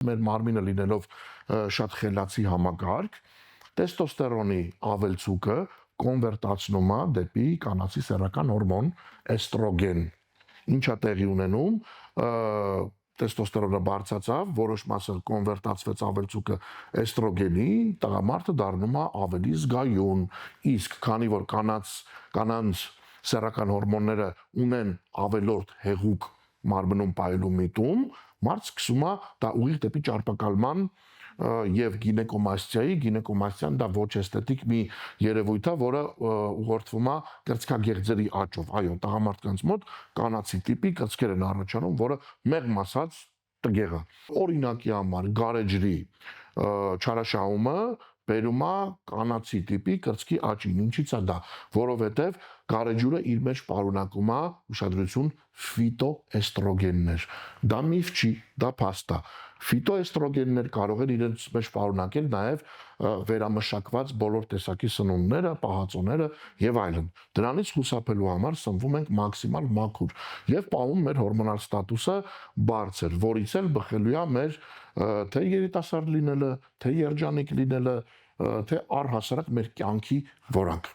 Մեր մարմինը լինելով շատ խելացի համակարգ, տեստոստերոնի ավելցուկը կոնվերտացնում է դեպի կանացի սեռական հորմոն էստրոգեն։ Ինչա տեղի ունենում, տեստոստերոնը բարձրացավ, որոշ մասը կոնվերտացվեց ավելցուկը էստրոգենի, տղամարդը դառնում է ավելի զգայուն, իսկ քանի որ կանանց սեռական հորմոնները ունեն ավելորդ հեղուկ մարմնում պայելու միտում, մարդ սկսում է դա ուղիղ դեպի ճարպակալման եւ գինեկոմաստիան դա ոչ էսթետիկ մի երևույթ է, որը ուղղորդվում է կրծքագեղձերի աճով։ Այո, տղամարդկանց մոտ կանացի տիպի կրծքեր են առաջանում, որը մեղմ ասած տգեղ է։ Օրինակի համար գարեջրի չարաշահումը բերում է կանացի տիպի կրծքի աճին։ Ինչի՞ց է դա, որովհետև գարեջուրը իր մեջ պարունակում է ուշադրություն ֆիտոէստրոգեններ։ Դա միֆ չի, դա փաստ է։ Ֆիտոէստրոգեններ կարող են իրենց մեջ պարունակել նաև վերամշակված բոլոր տեսակի սնունդները, պահածոները եւ այլն։ Դրանից խուսափելու համար սնվում ենք մաքսիմալ մաքուր եւ պահում մեր հորմոնալ ստատուսը բարձր, որից էլ բխելու է մեր թե երիտասարդ լինելը, թե երջանիկ լինելը, թե առհասարակ մեր կյանքի որակ։